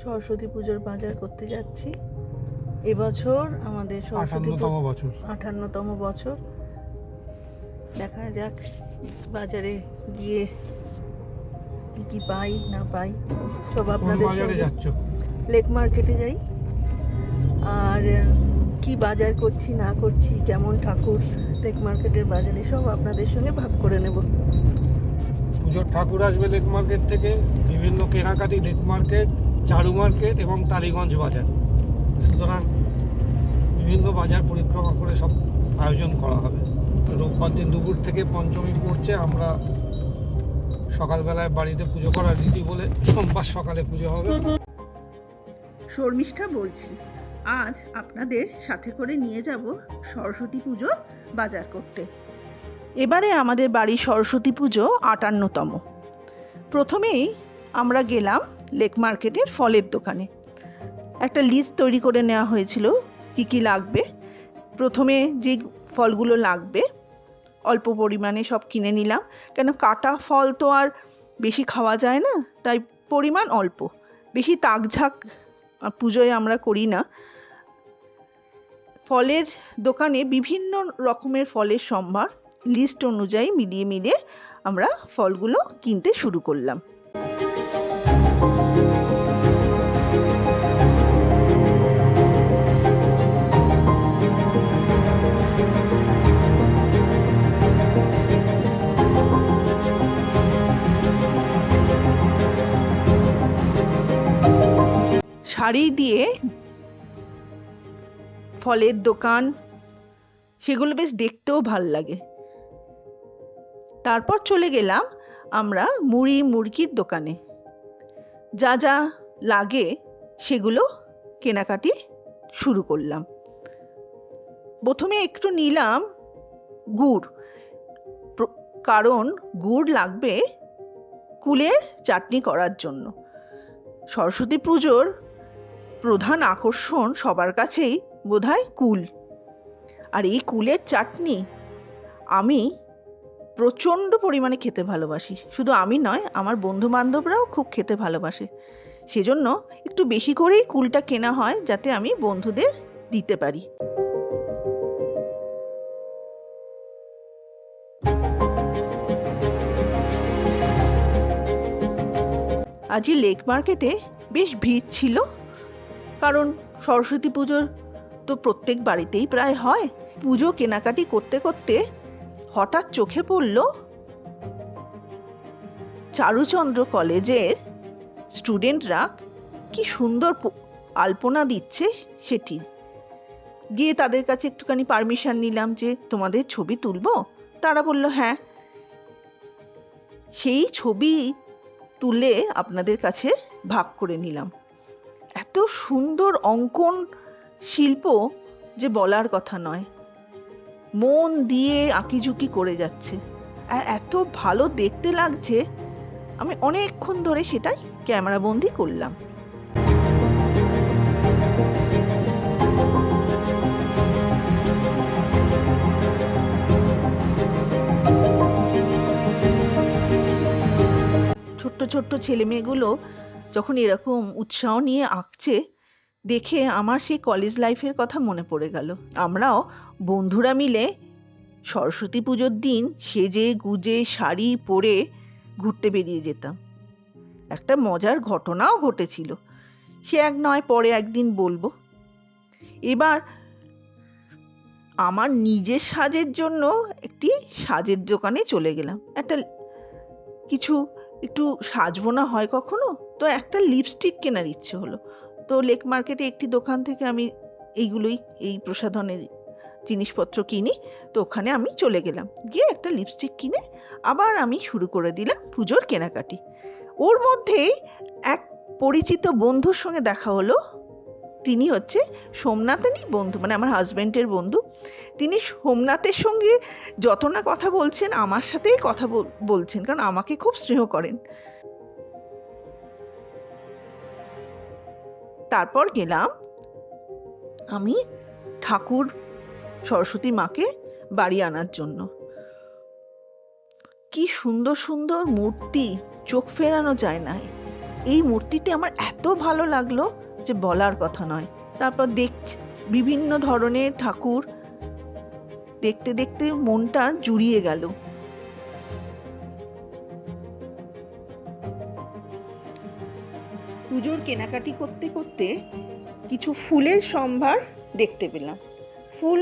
সরস্বতী পুজোর বাজার করতে যাচ্ছি। এবছর আমাদের সরস্বতী 58তম বছর। দেখা যাক বাজারে গিয়ে কি কি পাই না পাই। সব আপনাদের সঙ্গে লেক মার্কেটে যাই, আর কি বাজার করছি না করছি, কেমন ঠাকুর লেক মার্কেটের বাজারে, সব আপনাদের সঙ্গে ভাগ করে নেব। পুজোর ঠাকুর আসবে লেক মার্কেট থেকে, বিভিন্ন কেনাকাটি লেক মার্কেট, চারু মার্কেট এবং টালিগঞ্জ বাজার। সুতরাং বিভিন্ন বাজার পরিক্রমা করে সব আয়োজন করা হবে। রোববার দিন দুপুর থেকে পঞ্চমী পড়ছে। আমরা সকালবেলায় বাড়িতে পুজো করার রীতি বলে সোমবার সকালে পুজো হবে। শর্মিষ্ঠা বলছি, আজ আপনাদের সাথে করে নিয়ে যাব সরস্বতী পুজোর বাজার করতে। এবারে আমাদের বাড়ি সরস্বতী পুজো 58তম। প্রথমেই আমরা গেলাম লেক মার্কেটের ফলের দোকানে। একটা লিস্ট তৈরি করে নেওয়া হয়েছিল কি কি লাগবে। প্রথমে যে ফলগুলো লাগবে অল্প পরিমাণে সব কিনে নিলাম, কেন কাটা ফল তো আর বেশি খাওয়া যায় না, তাই পরিমাণ অল্প, বেশি তাকঝাক পুজোয় আমরা করি না। ফলের দোকানে বিভিন্ন রকমের ফলের সম্ভার, লিস্ট অনুযায়ী মিলিয়ে আমরা ফলগুলো কিনতে শুরু করলাম। শাড়ি দিয়ে ফলের দোকান, সেগুলো বেশ দেখতেও ভাল লাগে। তারপর চলে গেলাম আমরা মুড়ি মুড়কির দোকানে। যা যা লাগে সেগুলো কেনাকাটি শুরু করলাম। প্রথমে একটু নিলাম গুড়, কারণ গুড় লাগবে কুলের চাটনি করার জন্য। সরস্বতী পুজোর প্রধান আকর্ষণ সবার কাছেই বোধহয় কুল, আর এই কুলের চাটনি আমি প্রচণ্ড পরিমাণে খেতে ভালোবাসি। শুধু আমি নয়, আমার বন্ধু বান্ধবরাও খুব খেতে ভালোবাসে। সেজন্য একটু বেশি করেই কুলটা কেনা হয়, যাতে আমি বন্ধুদের দিতে পারি। আজই লেক মার্কেটে বেশ ভিড় ছিল, কারণ সরস্বতী পুজোর তো প্রত্যেক বাড়িতেই প্রায় হয়। পুজো কেনাকাটি করতে করতে হঠাৎ চোখে পড়ল চারুচন্দ্র কলেজের স্টুডেন্টরা কি সুন্দর আলপনা দিচ্ছে সেটি। গিয়ে তাদের কাছে একটুখানি পারমিশন নিলাম যে তোমাদের ছবি তুলবো। তারা বলল হ্যাঁ। সেই ছবি তুলে আপনাদের কাছে ভাগ করে নিলাম। এত সুন্দর অঙ্কন শিল্প যে বলার কথা নয়, মন দিয়ে আঁকিঝুঁকি করে যাচ্ছে, আর এত ভালো দেখতে লাগছে। আমি অনেকক্ষণ ধরে সেটাই ক্যামেরাবন্দি করলাম। ছোট্ট ছোট্ট ছেলে মেয়েগুলো যখন এরকম উৎসাহ নিয়ে আঁকছে দেখে আমার সেই কলেজ লাইফের কথা মনে পড়ে গেল। আমরাও বন্ধুরা মিলে সরস্বতী পুজোর দিন সেজে গুজে শাড়ি পরে ঘুরতে বেরিয়ে যেতাম। একটা মজার ঘটনাও ঘটেছিল, সে এক নয় পরে একদিন বলবো। এবার আমার নিজের সাজের জন্য একটি সাজের দোকানে চলে গেলাম। একটু সাজবো না হয় কখনো, তো একটা লিপস্টিক কেনার ইচ্ছে হলো। তো লেক মার্কেটে একটি দোকান থেকে আমি এই প্রসাধনের জিনিসপত্র কিনি। তো ওখানে আমি চলে গেলাম, গিয়ে একটা লিপস্টিক কিনে আবার আমি শুরু করে দিলাম পুজোর কেনাকাটি। ওর মধ্যেই এক পরিচিত বন্ধুর সঙ্গে দেখা হলো। তিনি হচ্ছে সোমনাথেরই বন্ধু, মানে আমার হাজব্যান্ডের বন্ধু। তিনি সোমনাথের সঙ্গে যত না কথা বলছেন, আমার সাথেই কথা বলছেন, কারণ আমাকে খুব স্নেহ করেন। তারপর গেলাম আমি ঠাকুর সরস্বতী মাকে বাড়ি আনার জন্য। কি সুন্দর সুন্দর মূর্তি, চোখ ফেরানো যায় না। এই মূর্তিটি আমার এত ভালো লাগলো যে বলার কথা নয়। তারপর দেখছি বিভিন্ন ধরনের ঠাকুর, দেখতে দেখতে মনটা জুড়িয়ে গেল। পুজোর কেনাকাটি করতে করতে কিছু ফুলের সম্ভার দেখতে পেলাম। ফুল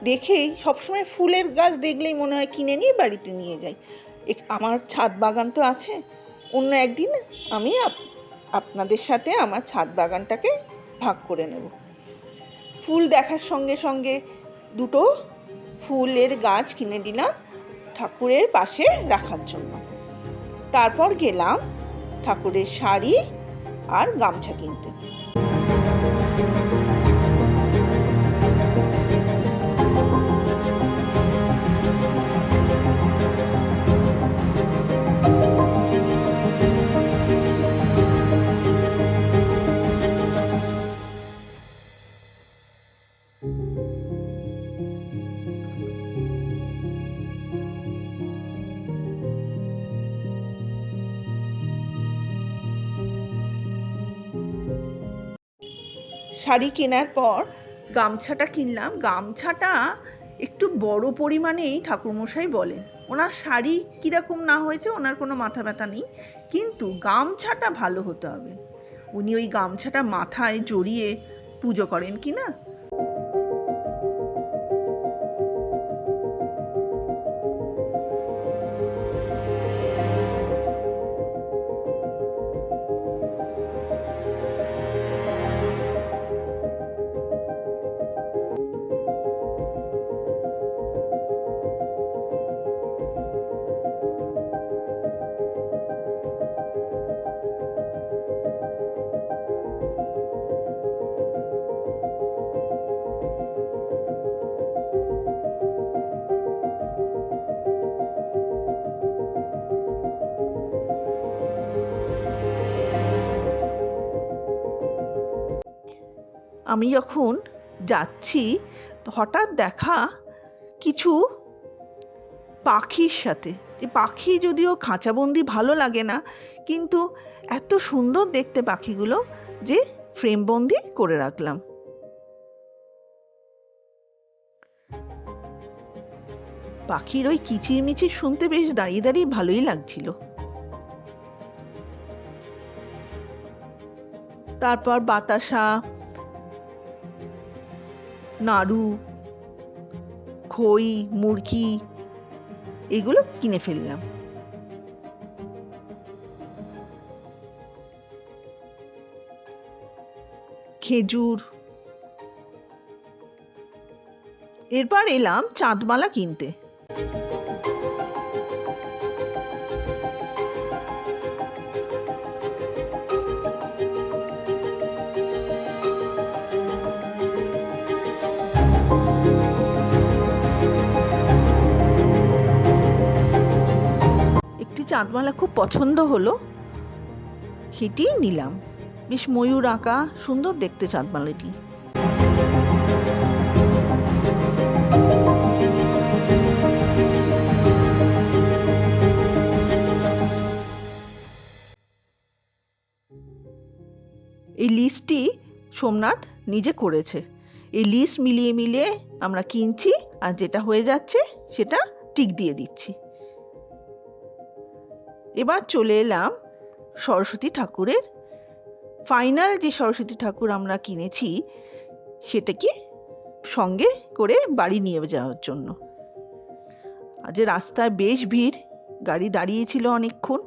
দেখেই সবসময় ফুলের গাছ দেখলেই মনে হয় কিনে নিয়ে বাড়িতে নিয়ে যাই। আমার ছাদ বাগান তো আছে, অন্য একদিন আমি আপনাদের সাথে আমার ছাদ বাগানটাকে ভাগ করে নেব। ফুল দেখার সঙ্গে সঙ্গে দুটো ফুলের গাছ কিনে দিলাম ঠাকুরের পাশে রাখার জন্য। তারপর গেলাম ঠাকুরের শাড়ি আর গামছা কিনতে। শাড়ি কেনার পর গামছাটা কিনলাম। গামছাটা একটু বড় পরিমাণেই ঠাকুরমশাই বলেন। ওনার শাড়ি কীরকম না হয়েছে ওনার কোনো মাথা ব্যথা নেই, কিন্তু গামছাটা ভালো হতে হবে। উনি ওই গামছাটা মাথায় জড়িয়ে পুজো করেন কি না। আমি যখন যাচ্ছি হঠাৎ দেখা কিছু পাখির সাথে। যে পাখি যদিও খাঁচাবন্দি ভালো লাগে না, কিন্তু এত সুন্দর দেখতে পাখিগুলো যে ফ্রেমবন্দি করে রাখলাম। পাখির ওই কিচিরমিচির শুনতে বেশ দাঁড়িয়ে দাঁড়িয়ে ভালোই লাগছিল। তারপর বাতাসা, নাড়ু, খই, মুরকি এগুলো কিনে ফেললাম। খেজুর। এরপর এলাম চাঁদমালা কিনতে। চাঁদমালা খুব পছন্দ হলো, সেটি নিলাম। বেশ ময়ূর আঁকা, সুন্দর দেখতে চাঁদমালাটি। এই লিস্টটি সোমনাথ নিজে করেছে। এই লিস্ট মিলিয়ে মিলিয়ে আমরা কিনছি, আর যেটা হয়ে যাচ্ছে সেটা টিক দিয়ে দিচ্ছি। এবার চলে এলাম সরস্বতী ঠাকুরের। ফাইনাল যে সরস্বতী ঠাকুর আমরা কিনেছি সেটাকে সঙ্গে করে বাড়ি নিয়ে যাওয়ার জন্য। আজ রাস্তায় বেশ ভিড়, গাড়ি দাঁড়িয়েছিল অনেকক্ষণ।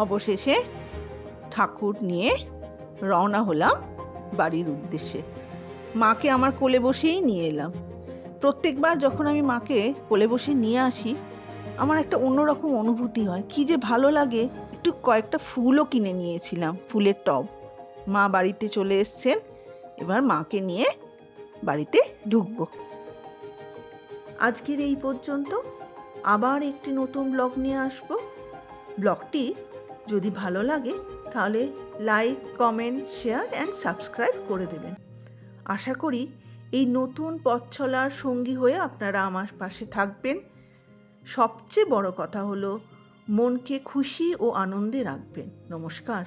অবশেষে ঠাকুর নিয়ে রওনা হলাম বাড়ির উদ্দেশ্যে। মাকে আমার কোলে বসেই নিয়ে এলাম। প্রত্যেকবার যখন আমি মাকে কোলে বসে নিয়ে আসি আমার একটা অন্যরকম অনুভূতি হয়, কি যে ভালো লাগে। একটু কয়েকটা ফুলও কিনে নিয়েছিলাম, ফুলের টব। মা বাড়িতে চলে এসছেন, এবার মাকে নিয়ে বাড়িতে ঢুকবো। আজকের এই পর্যন্ত, আবার একটি নতুন ব্লগ নিয়ে আসব। ব্লগটি যদি ভালো লাগে তাহলে like, comment, share and subscribe করে দেবেন। আশা করি এই নতুন পথ চলার সঙ্গী হয়ে আপনারা আমার পাশে থাকবেন। সবচেয়ে বড় কথা হলো মনকে খুশি ও আনন্দে রাখবেন। নমস্কার।